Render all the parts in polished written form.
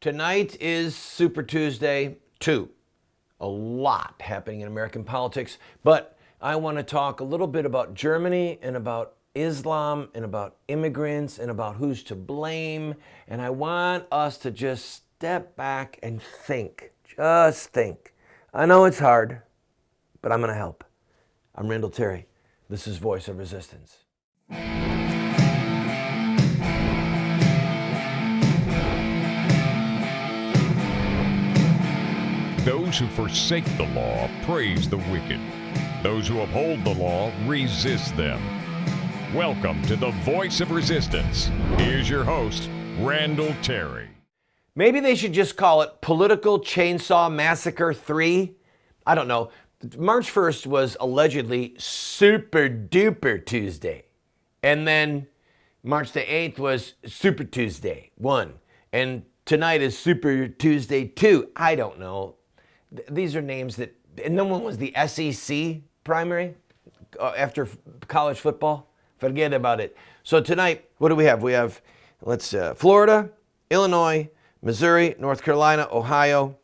Tonight is Super Tuesday 2. A lot happening in American politics, but I want to talk a little bit about Germany and about Islam and about immigrants and about who's to blame. And I want us to just step back and think. Just think. I know it's hard, but I'm going to help. I'm Randall Terry. This is Voice of Resistance. Those who forsake the law praise the wicked. Those who uphold the law resist them. Welcome to the Voice of Resistance. Here's your host, Randall Terry. Maybe they should just call it Political Chainsaw Massacre 3. I don't know. March 1st was allegedly Super Duper Tuesday. And then March the 8th was Super Tuesday 1. And tonight is Super Tuesday 2. I don't know. These are names that, and then when was the SEC primary after college football? Forget about it. So tonight, what do we have? We have, Florida, Illinois, Missouri, North Carolina, Ohio.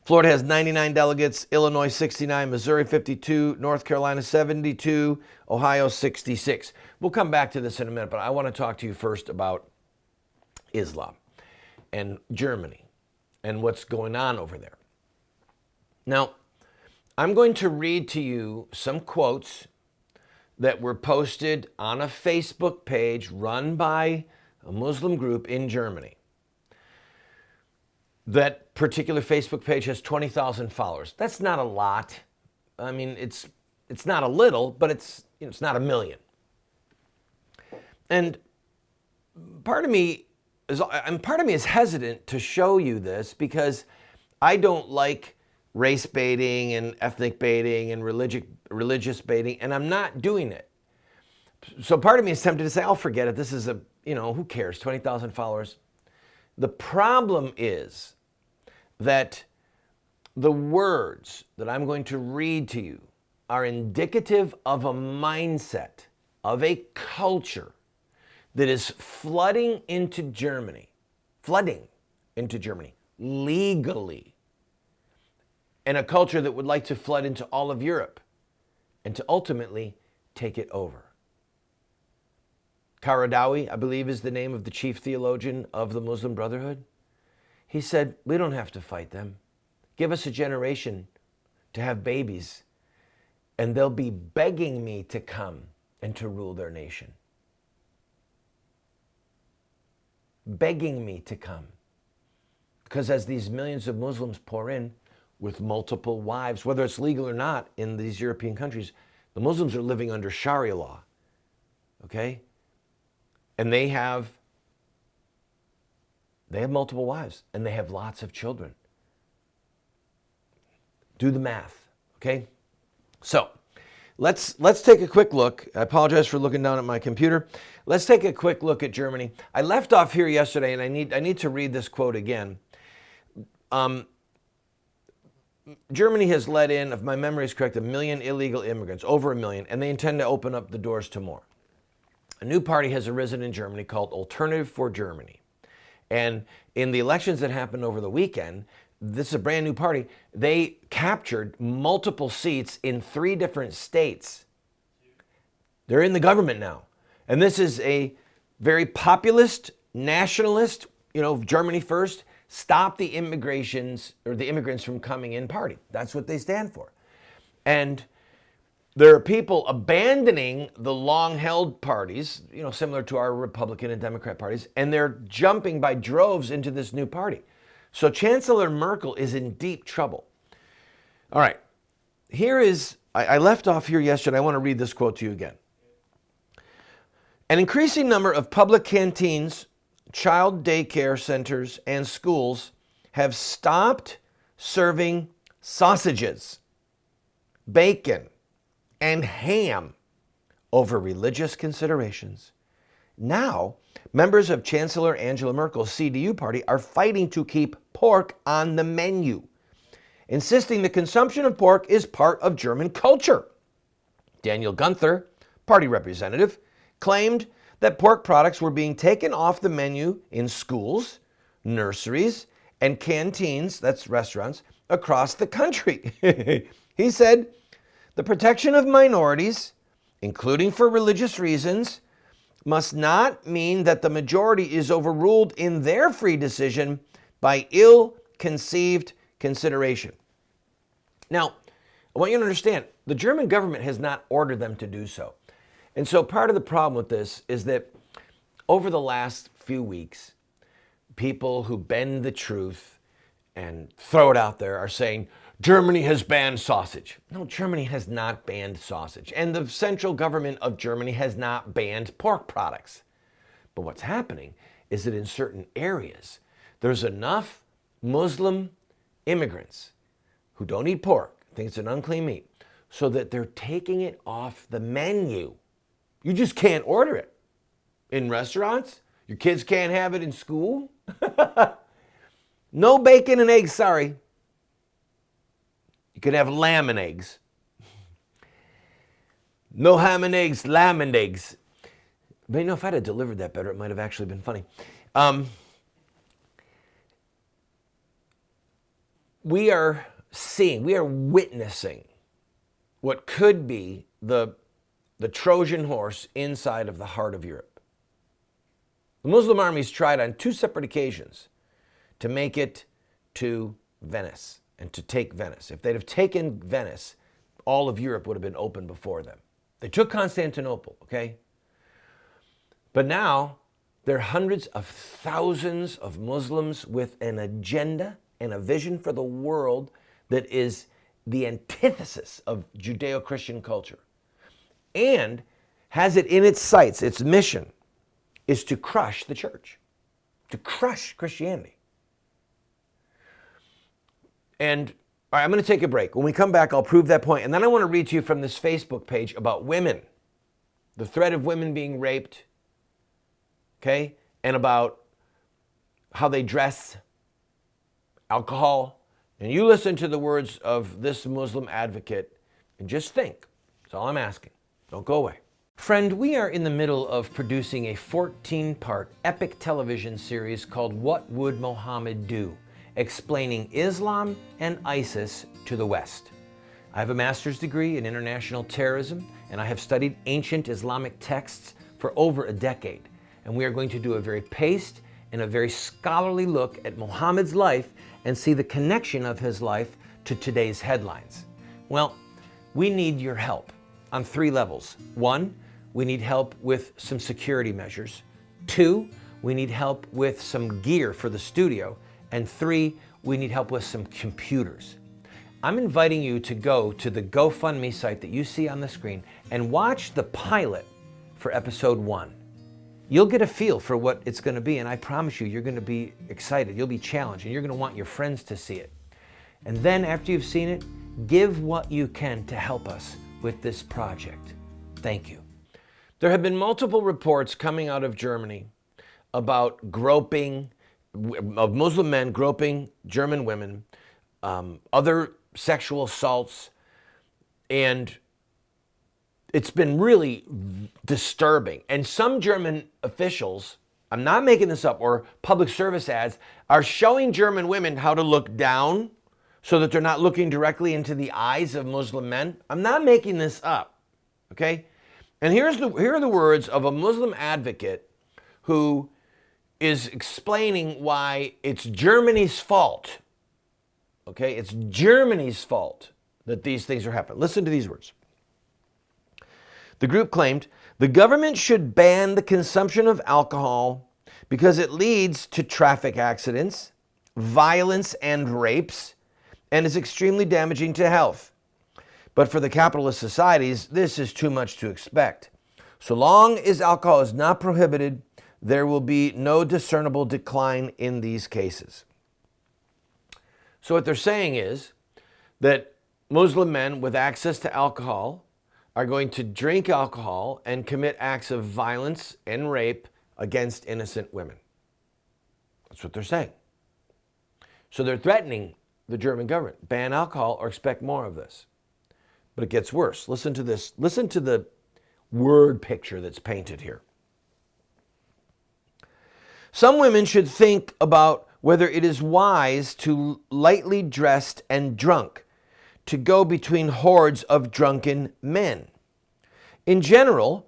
Florida has 99 delegates, Illinois 69, Missouri 52, North Carolina 72, Ohio 66. We'll come back to this in a minute, but I want to talk to you first about Islam and Germany and what's going on over there. Now, I'm going to read to you some quotes that were posted on a Facebook page run by a Muslim group in Germany. That particular Facebook page has 20,000 followers. That's not a lot. I mean, it's not a little, but it's not a million. And part of me is hesitant to show you this because I don't like race baiting and ethnic baiting and religious baiting, and I'm not doing it. So part of me is tempted to say, I'll forget it. This is who cares? 20,000 followers. The problem is that the words that I'm going to read to you are indicative of a mindset, of a culture that is flooding into Germany legally, and a culture that would like to flood into all of Europe and to ultimately take it over. Qaradawi, I believe, is the name of the chief theologian of the Muslim Brotherhood. He said, we don't have to fight them. Give us a generation to have babies, and they'll be begging me to come and to rule their nation. Begging me to come. Because as these millions of Muslims pour in with multiple wives, whether it's legal or not in these European countries, the Muslims are living under Sharia law, okay? And they have multiple wives, and they have lots of children. Do the math, okay? So let's take a quick look. I apologize for looking down at my computer. Let's take a quick look at Germany. I left off here yesterday, and I need to read this quote again. Germany has let in, if my memory is correct, 1 million illegal immigrants, over 1 million, and they intend to open up the doors to more. A new party has arisen in Germany called Alternative for Germany. And in the elections that happened over the weekend, this is a brand new party, they captured multiple seats in 3 different states. They're in the government now. And this is a very populist, nationalist, Germany first, stop the immigrants from coming in party. That's what they stand for. And there are people abandoning the long-held parties, similar to our Republican and Democrat parties, and they're jumping by droves into this new party. So Chancellor Merkel is in deep trouble. All right, I left off here yesterday. I want to read this quote to you again. An increasing number of public canteens, child daycare centers, and schools have stopped serving sausages, bacon, and ham over religious considerations. Now, members of Chancellor Angela Merkel's CDU party are fighting to keep pork on the menu, insisting the consumption of pork is part of German culture. Daniel Gunther, party representative, claimed that pork products were being taken off the menu in schools, nurseries, and canteens, that's restaurants, across the country. He said, the protection of minorities, including for religious reasons, must not mean that the majority is overruled in their free decision by ill-conceived consideration. Now, I want you to understand, the German government has not ordered them to do so. And so part of the problem with this is that over the last few weeks, people who bend the truth and throw it out there are saying, Germany has banned sausage. No, Germany has not banned sausage. And the central government of Germany has not banned pork products. But what's happening is that in certain areas, there's enough Muslim immigrants who don't eat pork, think it's an unclean meat, so that they're taking it off the menu. You just can't order it in restaurants. Your kids can't have it in school. No bacon and eggs, sorry. You can have lamb and eggs. No ham and eggs, lamb and eggs. But you know, if I'd have delivered that better, it might have actually been funny. We are witnessing what could be the Trojan horse inside of the heart of Europe. The Muslim armies tried on 2 separate occasions to make it to Venice and to take Venice. If they'd have taken Venice, all of Europe would have been open before them. They took Constantinople, okay? But now there are hundreds of thousands of Muslims with an agenda and a vision for the world that is the antithesis of Judeo-Christian culture, and has it in its sights, its mission is to crush the church, to crush Christianity. And all right, I'm going to take a break. When we come back, I'll prove that point. And then I want to read to you from this Facebook page about women, the threat of women being raped, okay, and about how they dress, alcohol. And you listen to the words of this Muslim advocate and just think. That's all I'm asking. Don't go away. Friend, we are in the middle of producing a 14-part epic television series called What Would Mohammed Do?, explaining Islam and ISIS to the West. I have a master's degree in international terrorism, and I have studied ancient Islamic texts for over a decade. And we are going to do a very paced and a very scholarly look at Muhammad's life and see the connection of his life to today's headlines. Well, we need your help on 3 levels. 1, we need help with some security measures. 2, we need help with some gear for the studio. And 3, we need help with some computers. I'm inviting you to go to the GoFundMe site that you see on the screen and watch the pilot for episode 1. You'll get a feel for what it's going to be, and I promise you, you're going to be excited. You'll be challenged, and you're going to want your friends to see it. And then after you've seen it, give what you can to help us with this project. Thank you. There have been multiple reports coming out of Germany about groping, of Muslim men groping German women, other sexual assaults, and it's been really disturbing. And some German officials, I'm not making this up, or public service ads, are showing German women how to look down so that they're not looking directly into the eyes of Muslim men. I'm not making this up, okay? And here are the words of a Muslim advocate who is explaining why it's Germany's fault, okay? It's Germany's fault that these things are happening. Listen to these words. The group claimed the government should ban the consumption of alcohol because it leads to traffic accidents, violence, and rapes, and is extremely damaging to health. But for the capitalist societies, this is too much to expect. So long as alcohol is not prohibited, there will be no discernible decline in these cases. So what they're saying is that Muslim men with access to alcohol are going to drink alcohol and commit acts of violence and rape against innocent women. That's what they're saying. So they're threatening the German government. Ban alcohol or expect more of this. But it gets worse. Listen to this. Listen to the word picture that's painted here. Some women should think about whether it is wise to lightly dressed and drunk, to go between hordes of drunken men. In general,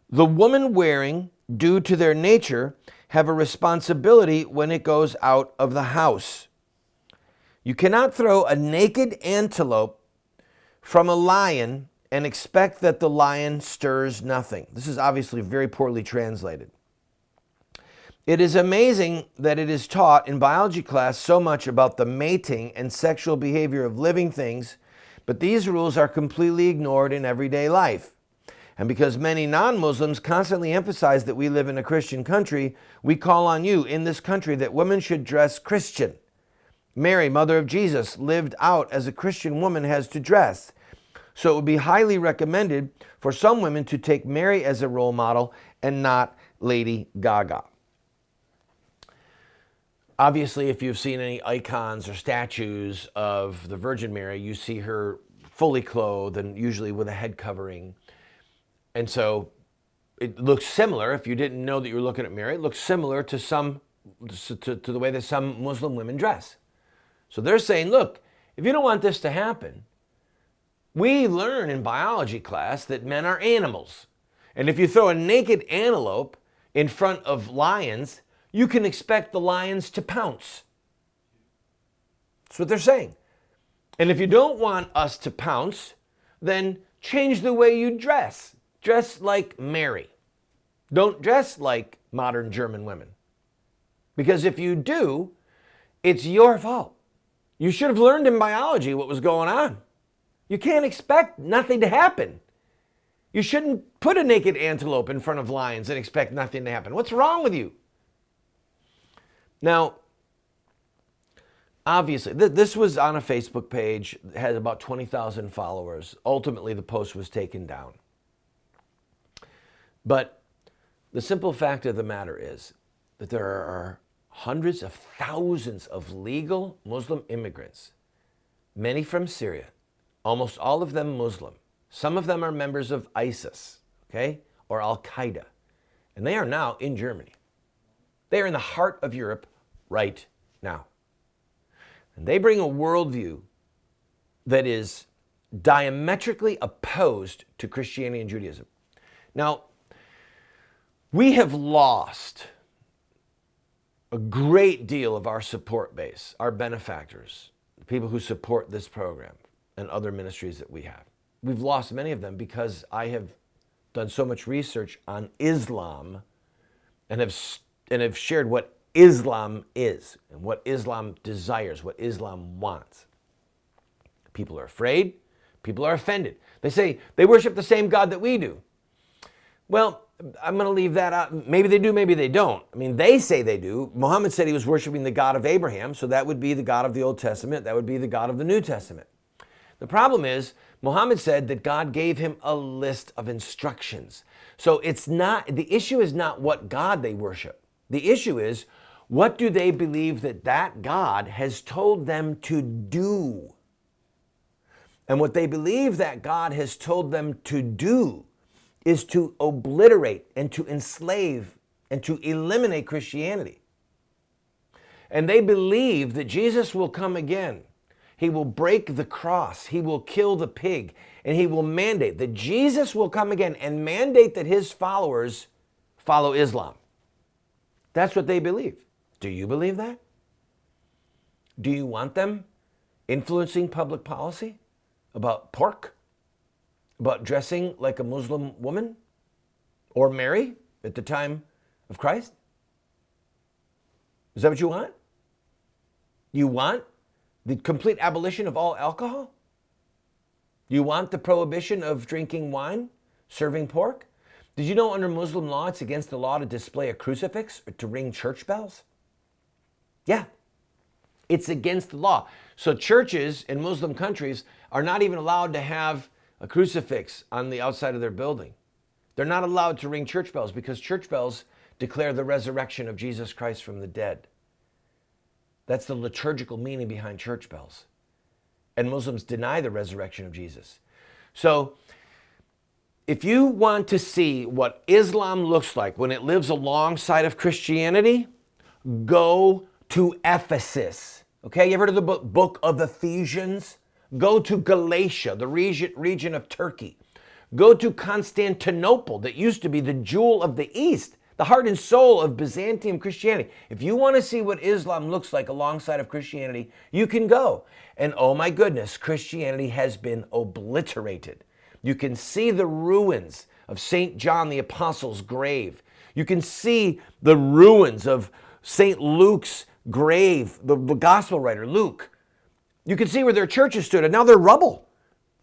the woman wearing, due to their nature, have a responsibility when it goes out of the house. You cannot throw a naked antelope from a lion and expect that the lion stirs nothing. This is obviously very poorly translated. It is amazing that it is taught in biology class so much about the mating and sexual behavior of living things, but these rules are completely ignored in everyday life. And because many non-Muslims constantly emphasize that we live in a Christian country, we call on you in this country that women should dress Christian. Mary, mother of Jesus, lived out as a Christian woman has to dress. So it would be highly recommended for some women to take Mary as a role model and not Lady Gaga. Obviously, if you've seen any icons or statues of the Virgin Mary, you see her fully clothed and usually with a head covering. And so it looks similar. If you didn't know that you were looking at Mary, it looks similar to the way that some Muslim women dress. So they're saying, look, if you don't want this to happen, we learn in biology class that men are animals. And if you throw a naked antelope in front of lions, you can expect the lions to pounce. That's what they're saying. And if you don't want us to pounce, then change the way you dress. Dress like Mary. Don't dress like modern German women. Because if you do, it's your fault. You should have learned in biology what was going on. You can't expect nothing to happen. You shouldn't put a naked antelope in front of lions and expect nothing to happen. What's wrong with you? Now, obviously, this was on a Facebook page. It had about 20,000 followers. Ultimately, the post was taken down. But the simple fact of the matter is that there are hundreds of thousands of legal Muslim immigrants, many from Syria, almost all of them Muslim. Some of them are members of ISIS, okay, or Al-Qaeda, and they are now in Germany. They are in the heart of Europe right now. And they bring a worldview that is diametrically opposed to Christianity and Judaism. Now, we have lost a great deal of our support base, our benefactors, the people who support this program and other ministries that we have. We've lost many of them because I have done so much research on Islam and have shared what Islam is and what Islam desires, what Islam wants. People are afraid. People are offended. They say they worship the same God that we do. Well, I'm going to leave that out. Maybe they do, maybe they don't. I mean, they say they do. Muhammad said he was worshiping the God of Abraham, so that would be the God of the Old Testament. That would be the God of the New Testament. The problem is, Muhammad said that God gave him a list of instructions. So it's not, the issue is not what God they worship. The issue is, what do they believe that God has told them to do? And what they believe that God has told them to do is to obliterate and to enslave and to eliminate Christianity. And they believe that Jesus will come again. He will break the cross. He will kill the pig. And he will mandate that Jesus will come again and mandate that his followers follow Islam. That's what they believe. Do you believe that? Do you want them influencing public policy about pork? About dressing like a Muslim woman or Mary at the time of Christ? Is that what you want? You want the complete abolition of all alcohol? You want the prohibition of drinking wine, serving pork? Did you know under Muslim law it's against the law to display a crucifix or to ring church bells? Yeah, it's against the law. So churches in Muslim countries are not even allowed to have a crucifix on the outside of their building. They're not allowed to ring church bells because church bells declare the resurrection of Jesus Christ from the dead. That's the liturgical meaning behind church bells. And Muslims deny the resurrection of Jesus. So if you want to see what Islam looks like when it lives alongside of Christianity, go to Ephesus. Okay, you ever heard of the book of Ephesians? Go to Galatia, the region of Turkey. Go to Constantinople, that used to be the jewel of the East, the heart and soul of Byzantium Christianity. If you want to see what Islam looks like alongside of Christianity, you can go. And oh my goodness, Christianity has been obliterated. You can see the ruins of St. John the Apostle's grave. You can see the ruins of St. Luke's grave, the gospel writer, Luke. You can see where their churches stood, and now they're rubble.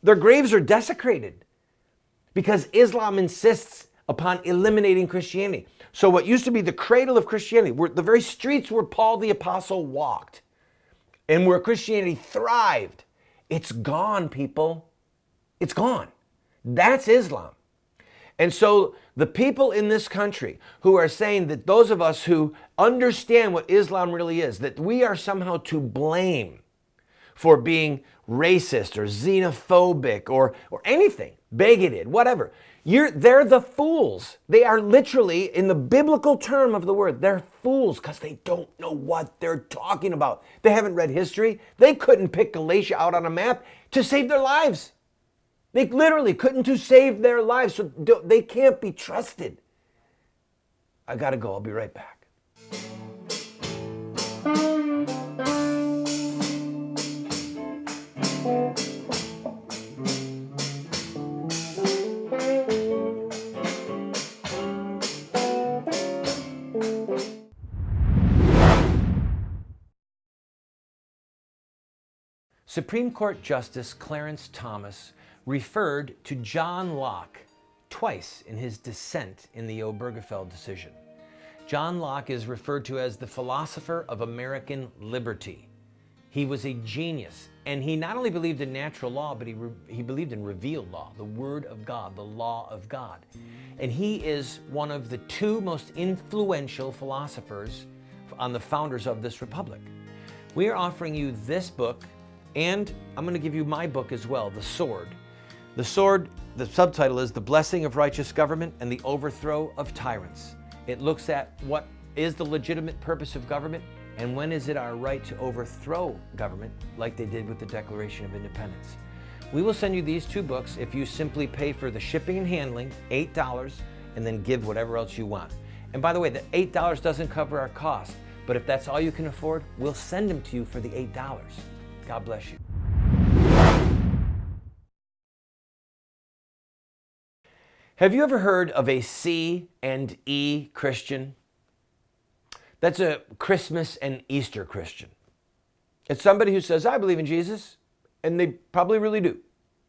Their graves are desecrated because Islam insists upon eliminating Christianity. So what used to be the cradle of Christianity, were the very streets where Paul the Apostle walked and where Christianity thrived, it's gone, people. It's gone. That's Islam. And so the people in this country who are saying that those of us who understand what Islam really is, that we are somehow to blame for being racist or xenophobic or anything, bigoted, whatever. They're the fools. They are literally, in the biblical term of the word, they're fools because they don't know what they're talking about. They haven't read history. They couldn't pick Galatia out on a map to save their lives. They literally couldn't to save their lives, so they can't be trusted. I gotta go. I'll be right back. Supreme Court Justice Clarence Thomas referred to John Locke twice in his dissent in the Obergefell decision. John Locke is referred to as the philosopher of American liberty. He was a genius, and he not only believed in natural law, but he believed in revealed law, the Word of God, the law of God. And he is one of the two most influential philosophers on the founders of this republic. We are offering you this book, and I'm going to give you my book as well, The Sword. The Sword, the subtitle is The Blessing of Righteous Government and the Overthrow of Tyrants. It looks at what is the legitimate purpose of government and when is it our right to overthrow government like they did with the Declaration of Independence. We will send you these two books if you simply pay for the shipping and handling, $8, and then give whatever else you want. And by the way, the $8 doesn't cover our cost, but if that's all you can afford, we'll send them to you for the $8. God bless you. Have you ever heard of a C and E Christian? That's a Christmas and Easter Christian. It's somebody who says, I believe in Jesus, and they probably really do.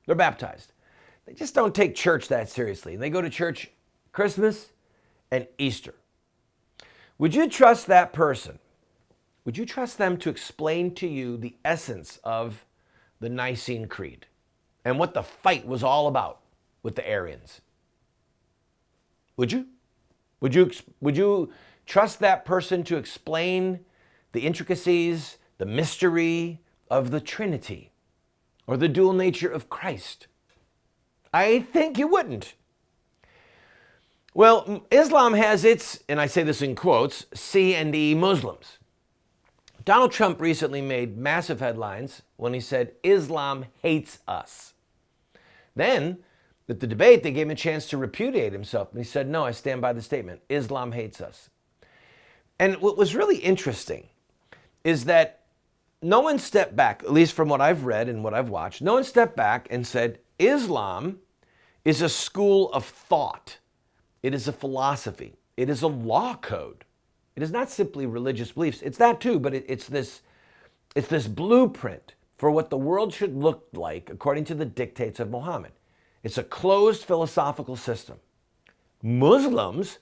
They're baptized. They just don't take church that seriously. They go to church Christmas and Easter. Would you trust that person? Would you trust them to explain to you the essence of the Nicene Creed and what the fight was all about with the Arians? Would you? Would you trust that person to explain the intricacies, the mystery of the Trinity or the dual nature of Christ? I think you wouldn't. Well, Islam has its, and I say this in quotes, C and E Muslims. Donald Trump recently made massive headlines when he said, Islam hates us. Then, at the debate, they gave him a chance to repudiate himself. And he said, no, I stand by the statement. Islam hates us. And what was really interesting is that no one stepped back, at least from what I've read and what I've watched, no one stepped back and said, Islam is a school of thought. It is a philosophy. It is a law code. It is not simply religious beliefs. It's that too, but it's this blueprint for what the world should look like according to the dictates of Muhammad. It's a closed philosophical system. Muslims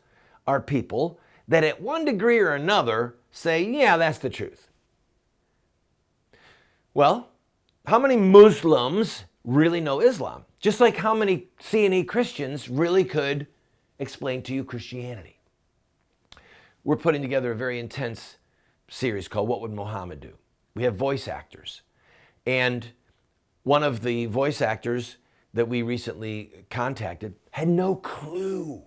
are people that at one degree or another say, yeah, that's the truth. Well, how many Muslims really know Islam? Just like how many C&E Christians really could explain to you Christianity. We're putting together a very intense series called What Would Muhammad Do? We have voice actors. And one of the voice actors that we recently contacted had no clue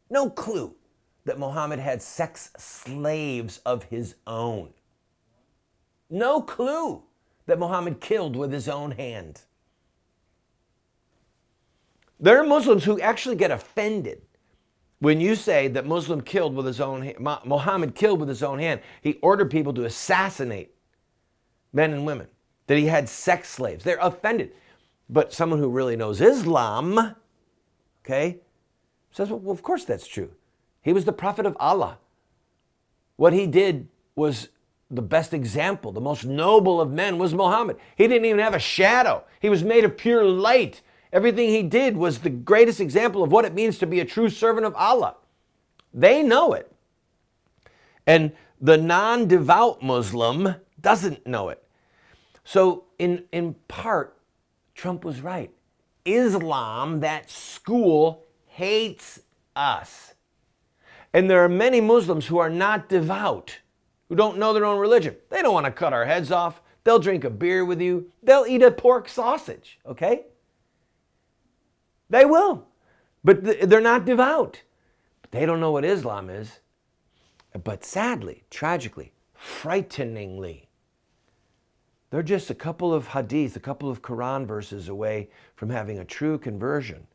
that Muhammad had sex slaves of his own. No clue that Muhammad killed with his own hand. There are Muslims who actually get offended when you say that Muhammad killed with his own hand. He ordered people to assassinate men and women, that he had sex slaves. They're offended. But someone who really knows Islam, okay, says, well, of course that's true. He was the prophet of Allah. What he did was the best example. The most noble of men was Muhammad. He didn't even have a shadow. He was made of pure light. Everything he did was the greatest example of what it means to be a true servant of Allah. They know it. And the non-devout Muslim doesn't know it. So in part, Trump was right. Islam, that school, hates us. And there are many Muslims who are not devout, who don't know their own religion. They don't want to cut our heads off. They'll drink a beer with you. They'll eat a pork sausage, okay? They will. But they're not devout. They don't know what Islam is. But sadly, tragically, frighteningly, they're just a couple of hadith, a couple of Quran verses away from having a true conversion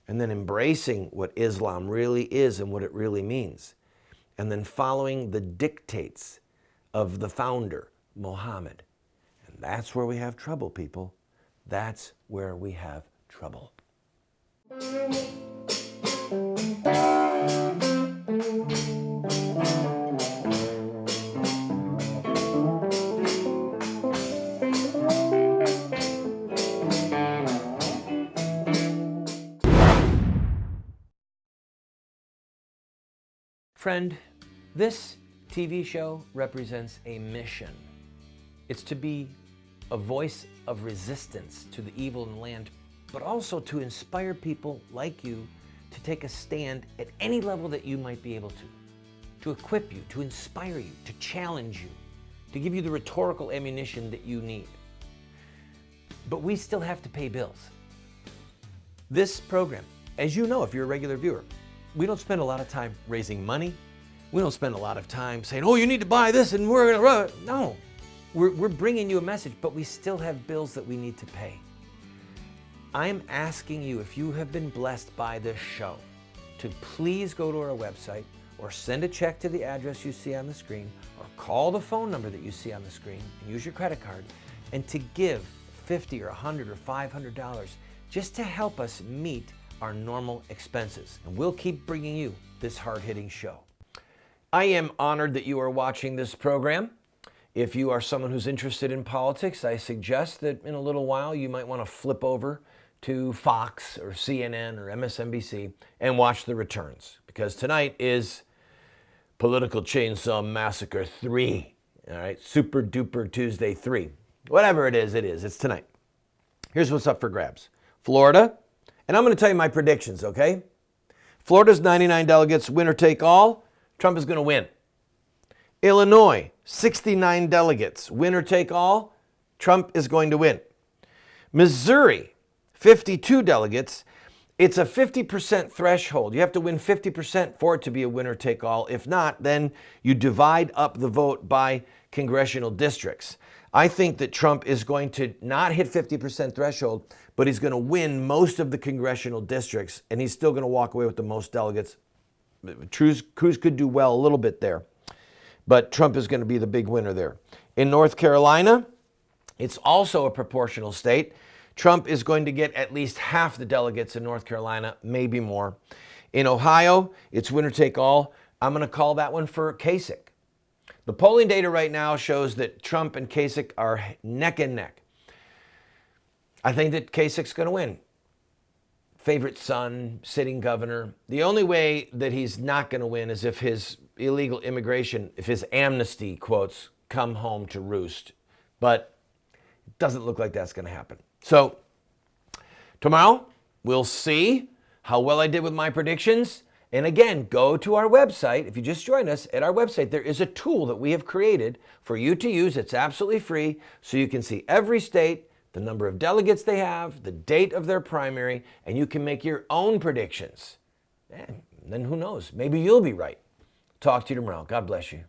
and then embracing what Islam really is and what it really means, and then following the dictates of the founder, Muhammad. And that's where we have trouble, people. That's where we have trouble. Friend, this TV show represents a mission. It's to be a voice of resistance to the evil in the land, but also to inspire people like you to take a stand at any level that you might be able to equip you, to inspire you, to challenge you, to give you the rhetorical ammunition that you need. But we still have to pay bills. This program, as you know if you're a regular viewer, we don't spend a lot of time raising money. We don't spend a lot of time saying, oh, you need to buy this and we're gonna run. No, we're bringing you a message, but we still have bills that we need to pay. I'm asking you, if you have been blessed by this show, to please go to our website or send a check to the address you see on the screen or call the phone number that you see on the screen and use your credit card, and to give $50 or $100 or $500 just to help us meet our normal expenses. And we'll keep bringing you this hard-hitting show. I am honored that you are watching this program. If you are someone who's interested in politics, I suggest that in a little while you might want to flip over to Fox or CNN or MSNBC and watch the returns, because tonight is Political Chainsaw Massacre 3. All right, Super Duper Tuesday 3. Whatever it is, it's tonight. Here's what's up for grabs. Florida, and I'm going to tell you my predictions, okay? Florida's 99 delegates, winner take all. Trump is going to win. Illinois, 69 delegates, winner take all. Trump is going to win. Missouri, 52 delegates. It's a 50% threshold. You have to win 50% for it to be a winner take all. If not, then you divide up the vote by congressional districts. I think that Trump is going to not hit 50% threshold, but he's going to win most of the congressional districts, and he's still going to walk away with the most delegates. Cruz could do well a little bit there, but Trump is going to be the big winner there. In North Carolina, it's also a proportional state. Trump is going to get at least half the delegates in North Carolina, maybe more. In Ohio, it's winner take all. I'm going to call that one for Kasich. The polling data right now shows that Trump and Kasich are neck and neck. I think that Kasich's going to win. Favorite son, sitting governor. The only way that he's not going to win is if his illegal immigration, if his amnesty quotes come home to roost. But it doesn't look like that's going to happen. So tomorrow, we'll see how well I did with my predictions. And again, go to our website. If you just joined us at our website, there is a tool that we have created for you to use. It's absolutely free, so you can see every state, the number of delegates they have, the date of their primary, and you can make your own predictions. And then who knows? Maybe you'll be right. Talk to you tomorrow. God bless you.